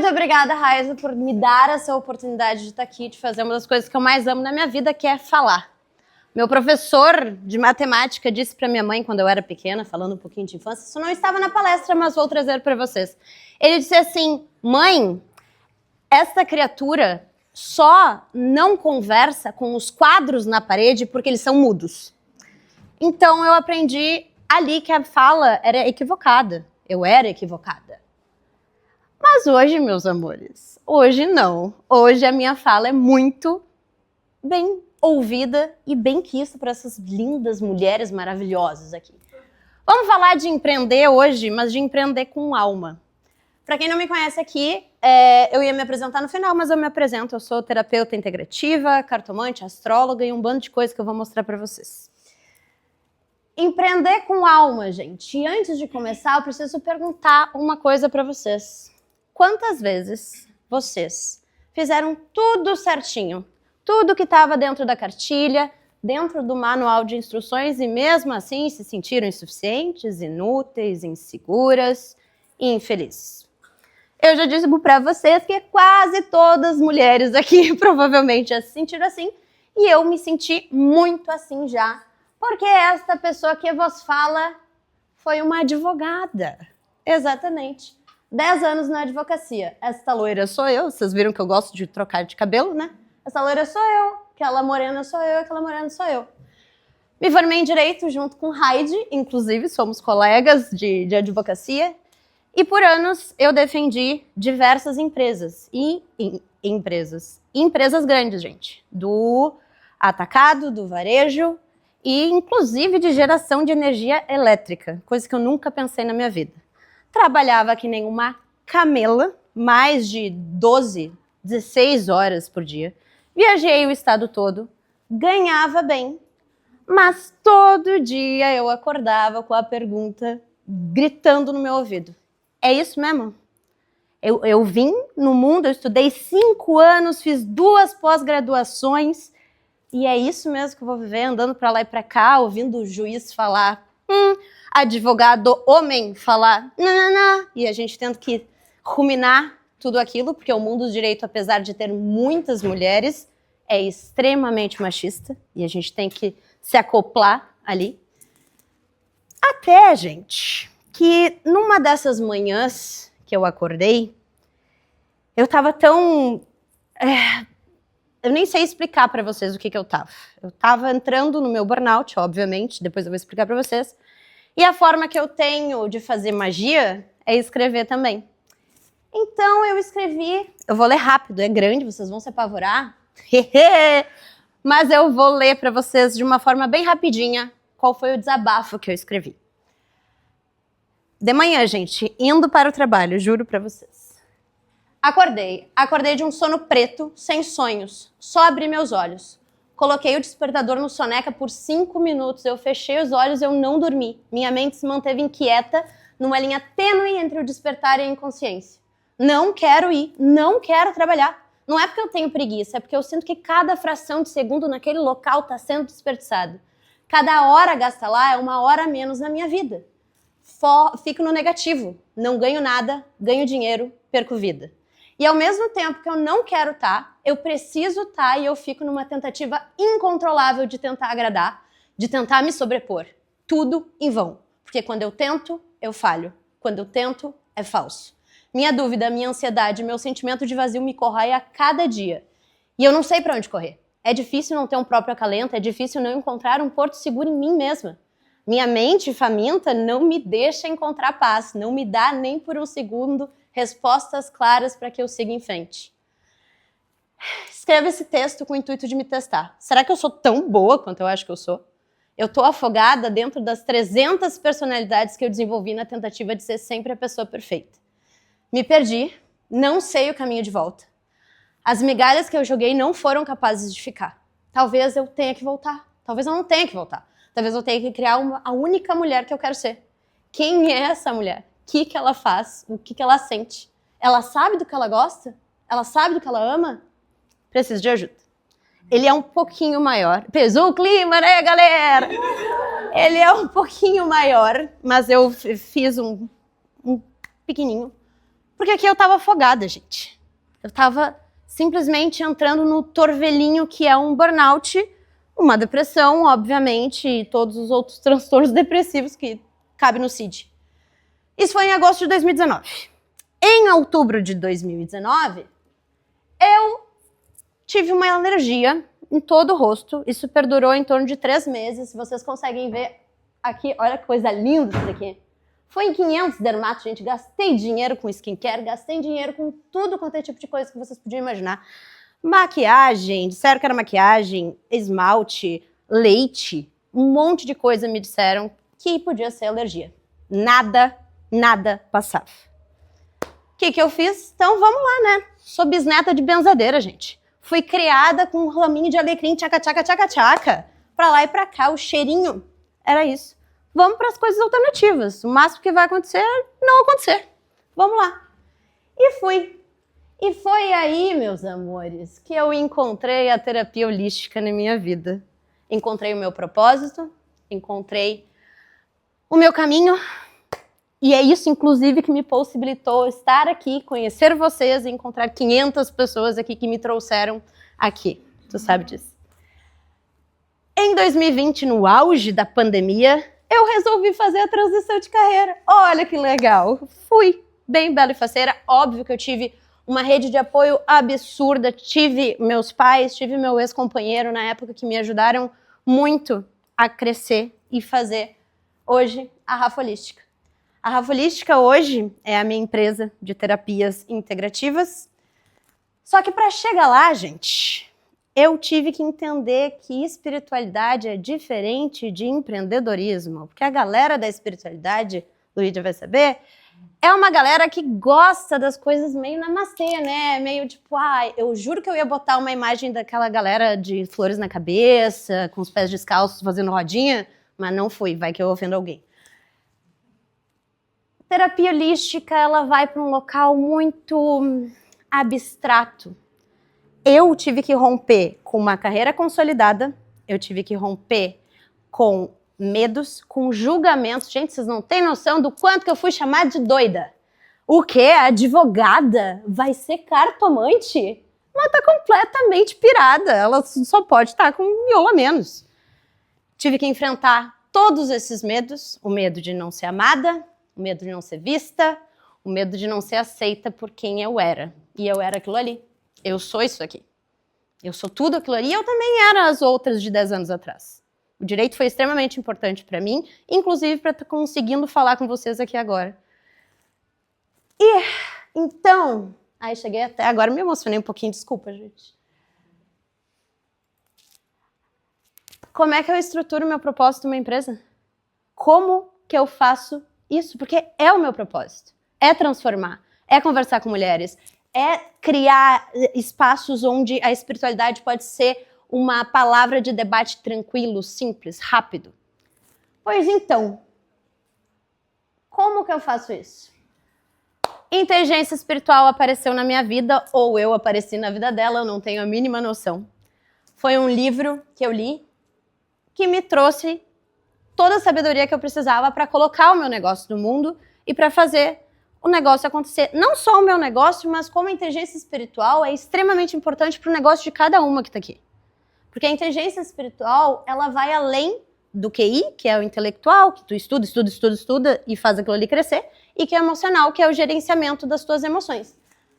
Muito obrigada, Raiza, por me dar essa oportunidade de estar aqui, de fazer uma das coisas que eu mais amo na minha vida, que é falar. Meu professor de matemática disse para minha mãe, quando eu era pequena, falando um pouquinho de infância, isso não estava na palestra, mas vou trazer para vocês. Ele disse assim: mãe, esta criatura só não conversa com os quadros na parede porque eles são mudos. Então eu aprendi ali que a fala era equivocada. Eu era equivocada. Mas hoje, meus amores, hoje não. Hoje a minha fala é muito bem ouvida e bem quista por essas lindas mulheres maravilhosas aqui. Vamos falar de empreender hoje, mas de empreender com alma. Para quem não me conhece aqui, eu ia me apresentar no final, mas eu me apresento. Eu sou terapeuta integrativa, cartomante, astróloga e um bando de coisas que eu vou mostrar para vocês. Empreender com alma, gente. E antes de começar, eu preciso perguntar uma coisa para vocês. Quantas vezes vocês fizeram tudo certinho? Tudo que estava dentro da cartilha, dentro do manual de instruções e mesmo assim se sentiram insuficientes, inúteis, inseguras e infelizes? Eu já disse para vocês que quase todas as mulheres aqui provavelmente já se sentiram assim e eu me senti muito assim já, porque esta pessoa que vos fala foi uma advogada. Exatamente. 10 anos na advocacia. Esta loira sou eu. Vocês viram que eu gosto de trocar de cabelo, né? Essa loira sou eu. Aquela morena sou eu. Aquela morena sou eu. Me formei em Direito junto com Heidi. Inclusive, somos colegas de advocacia. E por anos eu defendi diversas empresas. Empresas grandes, gente. Do atacado, do varejo e inclusive de geração de energia elétrica. Coisa que eu nunca pensei na minha vida. Trabalhava que nem uma camela, mais de 12, 16 horas por dia. Viajei o estado todo, ganhava bem, mas todo dia eu acordava com a pergunta gritando no meu ouvido. É isso mesmo? Eu vim no mundo, eu estudei 5 anos, fiz 2 pós-graduações, e é isso mesmo que eu vou viver, andando para lá e para cá, ouvindo o juiz falar... advogado homem falar não, e a gente tendo que ruminar tudo aquilo, porque o mundo do direito, apesar de ter muitas mulheres, é extremamente machista, e a gente tem que se acoplar ali. Até, gente, que numa dessas manhãs que eu acordei, eu tava tão... eu nem sei explicar para vocês o que eu tava. Eu tava entrando no meu burnout, obviamente, depois eu vou explicar para vocês. E a forma que eu tenho de fazer magia é escrever também. Então eu escrevi, eu vou ler rápido, é grande, vocês vão se apavorar. Mas eu vou ler para vocês de uma forma bem rapidinha qual foi o desabafo que eu escrevi. De manhã, gente, indo para o trabalho, juro para vocês. Acordei de um sono preto, sem sonhos, só abri meus olhos. Coloquei o despertador no soneca por 5 minutos, eu fechei os olhos e eu não dormi. Minha mente se manteve inquieta, numa linha tênue entre o despertar e a inconsciência. Não quero ir, não quero trabalhar. Não é porque eu tenho preguiça, é porque eu sinto que cada fração de segundo naquele local está sendo desperdiçado. Cada hora gasta lá é 1 hora a menos na minha vida. Fico no negativo, não ganho nada, ganho dinheiro, perco vida. E ao mesmo tempo que eu não quero estar, eu preciso estar e eu fico numa tentativa incontrolável de tentar agradar, de tentar me sobrepor. Tudo em vão. Porque quando eu tento, eu falho. Quando eu tento, é falso. Minha dúvida, minha ansiedade, meu sentimento de vazio me corrói a cada dia. E eu não sei para onde correr. É difícil não ter um próprio acalento, é difícil não encontrar um porto seguro em mim mesma. Minha mente faminta não me deixa encontrar paz, não me dá nem por um segundo respostas claras para que eu siga em frente. Escreva esse texto com o intuito de me testar. Será que eu sou tão boa quanto eu acho que eu sou? Eu tô afogada dentro das 300 personalidades que eu desenvolvi na tentativa de ser sempre a pessoa perfeita. Me perdi, não sei o caminho de volta. As migalhas que eu joguei não foram capazes de ficar. Talvez eu tenha que voltar. Talvez eu não tenha que voltar. Talvez eu tenha que criar a única mulher que eu quero ser. Quem é essa mulher? O que ela faz? O que ela sente? Ela sabe do que ela gosta? Ela sabe do que ela ama? Preciso de ajuda. Ele é um pouquinho maior. Pesou o clima, né, galera? Ele é um pouquinho maior, mas eu fiz um pequenininho. Porque aqui eu tava afogada, gente. Eu tava simplesmente entrando no torvelinho que é um burnout, uma depressão, obviamente, e todos os outros transtornos depressivos que cabem no CID. Isso foi em agosto de 2019. Em outubro de 2019, eu tive uma alergia em todo o rosto. Isso perdurou em torno de 3 meses. Vocês conseguem ver aqui, olha que coisa linda isso daqui. Foi em 500 dermatos, gente. Gastei dinheiro com skincare, gastei dinheiro com tudo quanto é tipo de coisa que vocês podiam imaginar. Maquiagem, disseram que era maquiagem, esmalte, leite, um monte de coisa me disseram que podia ser alergia. Nada passava. O que eu fiz? Então vamos lá, né? Sou bisneta de benzadeira, gente. Fui criada com um raminho de alecrim, tchaca, tchaca, tchaca, tchaca. Pra lá e pra cá, o cheirinho era isso. Vamos para as coisas alternativas. O máximo que vai acontecer é não acontecer. Vamos lá. E fui. E foi aí, meus amores, que eu encontrei a terapia holística na minha vida. Encontrei o meu propósito, encontrei o meu caminho. E é isso, inclusive, que me possibilitou estar aqui, conhecer vocês e encontrar 500 pessoas aqui que me trouxeram aqui. Tu sabe disso. Em 2020, no auge da pandemia, eu resolvi fazer a transição de carreira. Olha que legal. Fui bem bela e faceira. Óbvio que eu tive uma rede de apoio absurda. Tive meus pais, tive meu ex-companheiro na época que me ajudaram muito a crescer e fazer hoje a Rafa Holística. A Rafa Holística hoje é a minha empresa de terapias integrativas. Só que para chegar lá, gente, eu tive que entender que espiritualidade é diferente de empreendedorismo. Porque a galera da espiritualidade, Luídia vai saber, é uma galera que gosta das coisas meio namastê, né? Meio tipo, eu juro que eu ia botar uma imagem daquela galera de flores na cabeça, com os pés descalços fazendo rodinha, mas não fui, vai que eu ofendo alguém. Terapia holística, ela vai para um local muito abstrato. Eu tive que romper com uma carreira consolidada, eu tive que romper com medos, com julgamentos. Gente, vocês não têm noção do quanto que eu fui chamada de doida. O quê? A advogada vai ser cartomante? Mas tá completamente pirada, ela só pode estar com um miolo a menos. Tive que enfrentar todos esses medos, o medo de não ser amada, o medo de não ser vista, o medo de não ser aceita por quem eu era. E eu era aquilo ali. Eu sou isso aqui. Eu sou tudo aquilo ali. E eu também era as outras de 10 anos atrás. O direito foi extremamente importante para mim, inclusive para estar conseguindo falar com vocês aqui agora. E, então... Aí cheguei até... Agora me emocionei um pouquinho, desculpa, gente. Como é que eu estruturo o meu propósito numa empresa? Como que eu faço isso? Porque é o meu propósito. É transformar. É conversar com mulheres. É criar espaços onde a espiritualidade pode ser uma palavra de debate tranquilo, simples, rápido. Pois então, como que eu faço isso? Inteligência espiritual apareceu na minha vida, ou eu apareci na vida dela, eu não tenho a mínima noção. Foi um livro que eu li que me trouxe toda a sabedoria que eu precisava para colocar o meu negócio no mundo e para fazer o negócio acontecer. Não só o meu negócio, mas como a inteligência espiritual é extremamente importante para o negócio de cada uma que está aqui. Porque a inteligência espiritual, ela vai além do QI, que é o intelectual, que tu estuda e faz aquilo ali crescer, e que é o emocional, que é o gerenciamento das tuas emoções.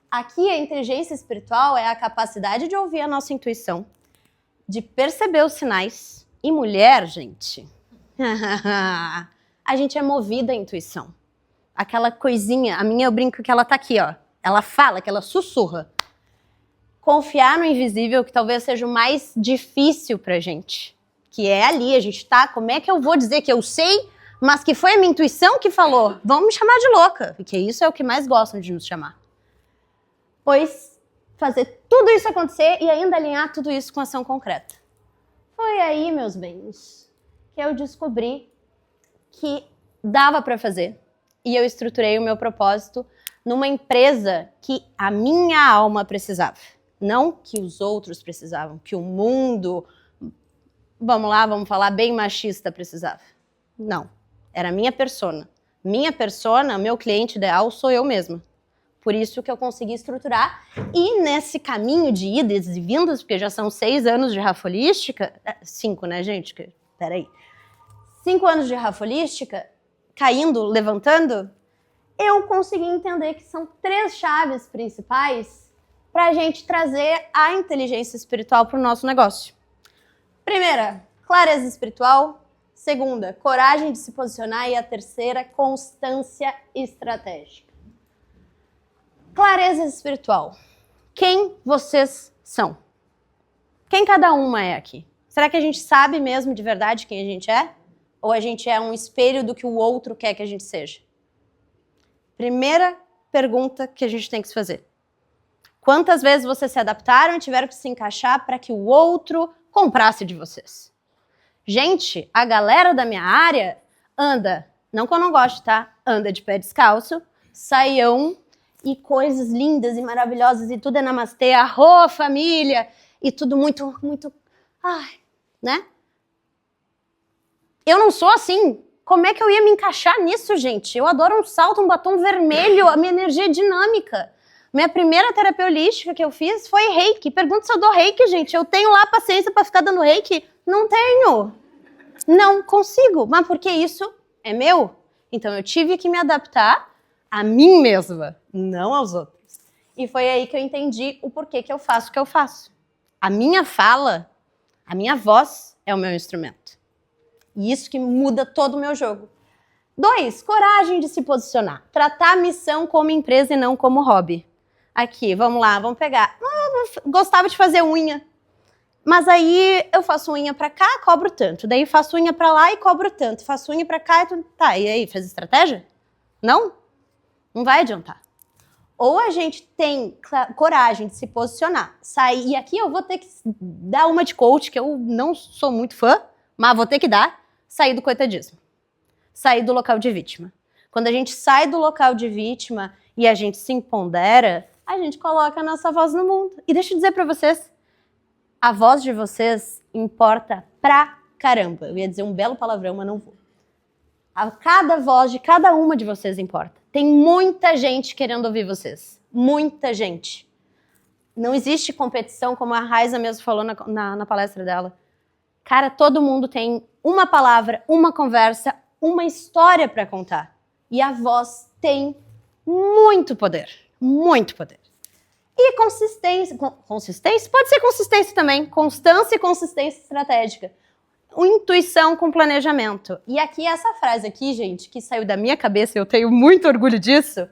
Aqui a inteligência espiritual é a capacidade de ouvir a nossa intuição, de perceber os sinais. E mulher, gente, a gente é movida à intuição. Aquela coisinha, a minha eu brinco que ela tá aqui, ó. Ela fala, que ela sussurra. Confiar no invisível, que talvez seja o mais difícil pra gente. Que é ali, a gente tá, como é que eu vou dizer que eu sei, mas que foi a minha intuição que falou? Vão me chamar de louca, porque isso é o que mais gostam de nos chamar. Pois, fazer tudo isso acontecer e ainda alinhar tudo isso com ação concreta. Foi aí, meus bens, que eu descobri que dava pra fazer. E eu estruturei o meu propósito numa empresa que a minha alma precisava. Não que os outros precisavam, que o mundo, vamos lá, vamos falar bem machista, precisava. Não, era a minha persona. Minha persona, meu cliente ideal sou eu mesma. Por isso que eu consegui estruturar. E nesse caminho de idas e vindas, porque já são 6 anos de Rafolística, 5, né, gente? Peraí. 5 anos de Rafolística, caindo, levantando, eu consegui entender que são 3 chaves principais para a gente trazer a inteligência espiritual para o nosso negócio. Primeira, clareza espiritual. Segunda, coragem de se posicionar. E a terceira, constância estratégica. Clareza espiritual. Quem vocês são? Quem cada uma é aqui? Será que a gente sabe mesmo de verdade quem a gente é? Ou a gente é um espelho do que o outro quer que a gente seja? Primeira pergunta que a gente tem que se fazer. Quantas vezes vocês se adaptaram e tiveram que se encaixar para que o outro comprasse de vocês? Gente, a galera da minha área anda, não que eu não goste, tá? Anda de pé descalço, saião e coisas lindas e maravilhosas e tudo é namastê, arro, família, e tudo muito, muito, ai, né? Eu não sou assim. Como é que eu ia me encaixar nisso, gente? Eu adoro um salto, um batom vermelho, a minha energia é dinâmica. Minha primeira terapia holística que eu fiz foi reiki. Pergunta se eu dou reiki, gente. Eu tenho lá paciência para ficar dando reiki? Não tenho. Não consigo. Mas porque isso é meu. Então eu tive que me adaptar a mim mesma, não aos outros. E foi aí que eu entendi o porquê que eu faço o que eu faço. A minha fala, a minha voz é o meu instrumento. E isso que muda todo o meu jogo. 2, coragem de se posicionar. Tratar a missão como empresa e não como hobby. Aqui, vamos lá, vamos pegar. Gostava de fazer unha. Mas aí eu faço unha pra cá, cobro tanto. Daí faço unha pra lá e cobro tanto. Faço unha pra cá e tudo. Tá, e aí, fez estratégia? Não? Não vai adiantar. Ou a gente tem coragem de se posicionar, sair. E aqui eu vou ter que dar uma de coach, que eu não sou muito fã, mas vou ter que dar. Sair do coitadismo. Sair do local de vítima. Quando a gente sai do local de vítima e a gente se empodera, a gente coloca a nossa voz no mundo. E deixa eu dizer pra vocês, a voz de vocês importa pra caramba. Eu ia dizer um belo palavrão, mas não vou. Cada voz de cada uma de vocês importa. Tem muita gente querendo ouvir vocês. Muita gente. Não existe competição, como a Raiza mesmo falou na palestra dela. Cara, todo mundo tem uma palavra, uma conversa, uma história para contar. E a voz tem muito poder. Muito poder. E consistência. Consistência? Pode ser consistência também. Constância e consistência estratégica. Intuição com planejamento. E aqui, essa frase aqui, gente, que saiu da minha cabeça, eu tenho muito orgulho disso,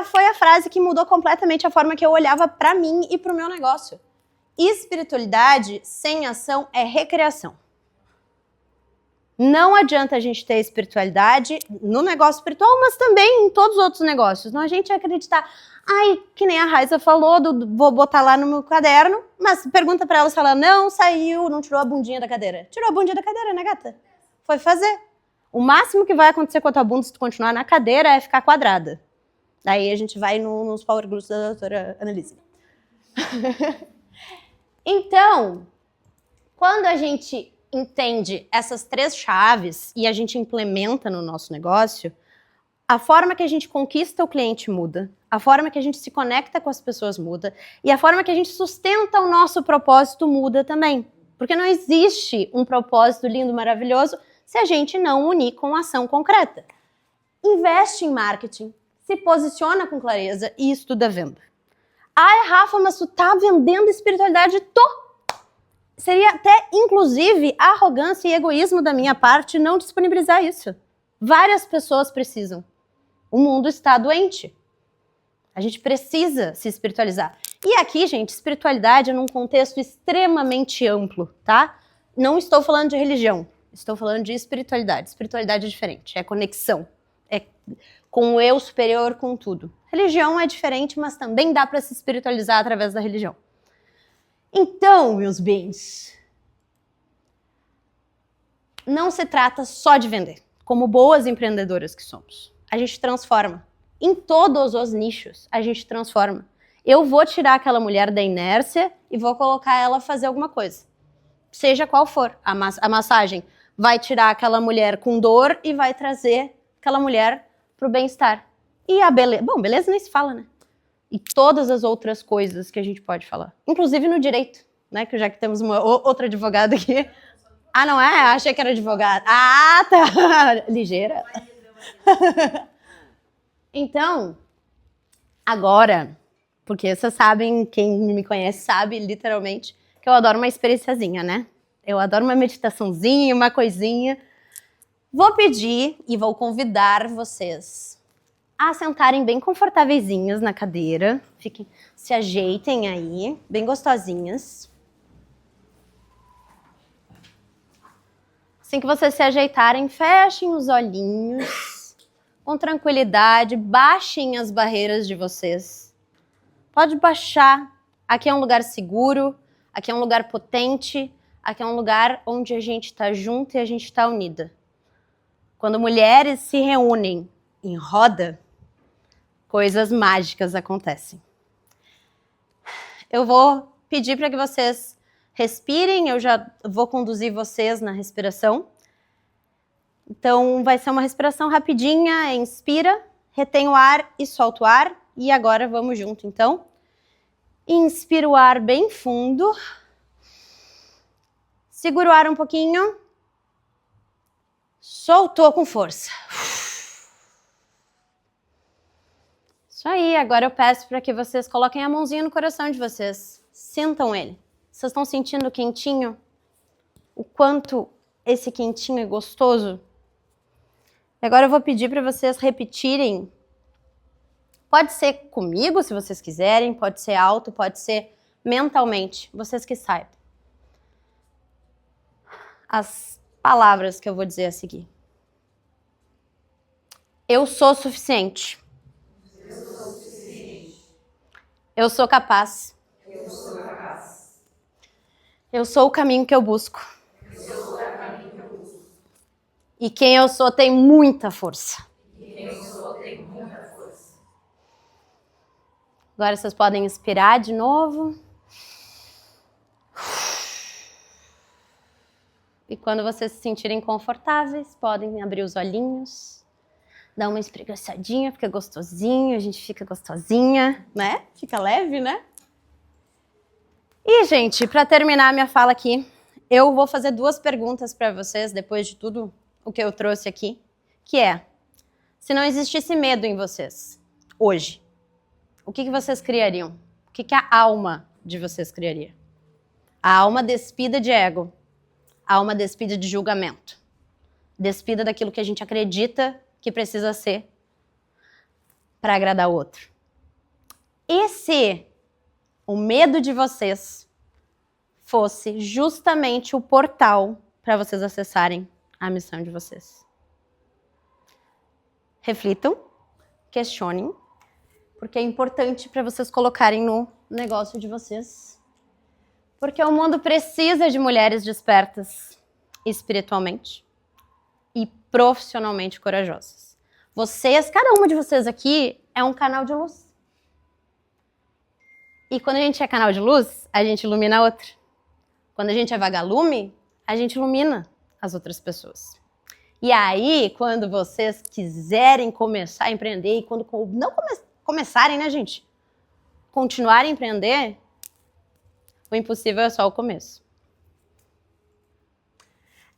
foi a frase que mudou completamente a forma que eu olhava para mim e para o meu negócio. Espiritualidade sem ação é recreação. Não adianta a gente ter espiritualidade no negócio espiritual, mas também em todos os outros negócios. Não a gente acreditar, ai, que nem a Raiza falou, vou botar lá no meu caderno, mas pergunta pra ela se ela não saiu, não tirou a bundinha da cadeira. Tirou a bundinha da cadeira, né, gata? Foi fazer. O máximo que vai acontecer com a tua bunda se tu continuar na cadeira é ficar quadrada. Daí a gente vai nos Power Groups da doutora Annelise. Então, quando a gente entende essas 3 chaves e a gente implementa no nosso negócio, a forma que a gente conquista o cliente muda, a forma que a gente se conecta com as pessoas muda e a forma que a gente sustenta o nosso propósito muda também. Porque não existe um propósito lindo, maravilhoso, se a gente não unir com ação concreta. Investe em marketing, se posiciona com clareza e estuda a venda. Ai, Rafa, mas tu tá vendendo espiritualidade? Tô! Seria até, inclusive, arrogância e egoísmo da minha parte não disponibilizar isso. Várias pessoas precisam. O mundo está doente. A gente precisa se espiritualizar. E aqui, gente, espiritualidade é num contexto extremamente amplo, tá? Não estou falando de religião, estou falando de espiritualidade. Espiritualidade é diferente, é conexão. É com o eu superior, com tudo. Religião é diferente, mas também dá para se espiritualizar através da religião. Então, meus bens, não se trata só de vender. Como boas empreendedoras que somos, a gente transforma. Em todos os nichos, a gente transforma. Eu vou tirar aquela mulher da inércia e vou colocar ela a fazer alguma coisa. Seja qual for. A massagem vai tirar aquela mulher com dor e vai trazer aquela mulher para o bem-estar. E a beleza... Bom, beleza nem se fala, né? E todas as outras coisas que a gente pode falar. Inclusive no direito, né? Que já que temos uma outra advogada aqui. Ah, não é? Achei que era advogada. Ah, tá. Ligeira. Então, agora, porque vocês sabem, quem me conhece sabe, literalmente, que eu adoro uma experienciazinha, né? Eu adoro uma meditaçãozinha, uma coisinha. Vou pedir e vou convidar vocês a sentarem bem confortáveis na cadeira. Fiquem, se ajeitem aí, bem gostosinhas. Assim que vocês se ajeitarem, fechem os olhinhos com tranquilidade, baixem as barreiras de vocês. Pode baixar. Aqui é um lugar seguro, aqui é um lugar potente, aqui é um lugar onde a gente está junto e a gente está unida. Quando mulheres se reúnem em roda, coisas mágicas acontecem. Eu vou pedir para que vocês respirem, eu já vou conduzir vocês na respiração. Então, vai ser uma respiração rapidinha, inspira, retém o ar e solta o ar. E agora vamos junto, então. Inspira o ar bem fundo. Segura o ar um pouquinho. Soltou com força. Isso aí, agora eu peço para que vocês coloquem a mãozinha no coração de vocês. Sintam ele. Vocês estão sentindo quentinho? O quanto esse quentinho é gostoso? Agora eu vou pedir para vocês repetirem. Pode ser comigo, se vocês quiserem, pode ser alto, pode ser mentalmente, vocês que saibam. As palavras que eu vou dizer a seguir. Eu sou suficiente. Eu sou suficiente. Eu sou capaz. Eu sou capaz. Eu sou o caminho que eu busco. Eu sou o caminho que eu busco. E quem eu sou tem muita força. E quem eu sou tem muita força. Agora vocês podem inspirar de novo. E quando vocês se sentirem confortáveis, podem abrir os olhinhos, dar uma espreguiçadinha, fica gostosinho, a gente fica gostosinha, né? Fica leve, né? E, gente, para terminar a minha fala aqui, eu vou fazer 2 perguntas para vocês, depois de tudo o que eu trouxe aqui, que é, se não existisse medo em vocês, hoje, o que vocês criariam? O que a alma de vocês criaria? A alma despida de ego. A alma despida de julgamento. Despida daquilo que a gente acredita que precisa ser para agradar o outro. E se o medo de vocês fosse justamente o portal para vocês acessarem a missão de vocês? Reflitam, questionem, porque é importante para vocês colocarem no negócio de vocês. Porque o mundo precisa de mulheres despertas espiritualmente e profissionalmente corajosas. Vocês, cada uma de vocês aqui é um canal de luz. E quando a gente é canal de luz, a gente ilumina a outra. Quando a gente é vagalume, a gente ilumina as outras pessoas. E aí, quando vocês quiserem começar a empreender, e quando não começarem, né, gente? Continuarem a empreender, o impossível é só o começo.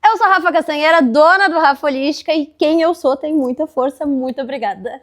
Eu sou a Rafa Castanheira, dona do Rafa Holística, e quem eu sou tem muita força. Muito obrigada.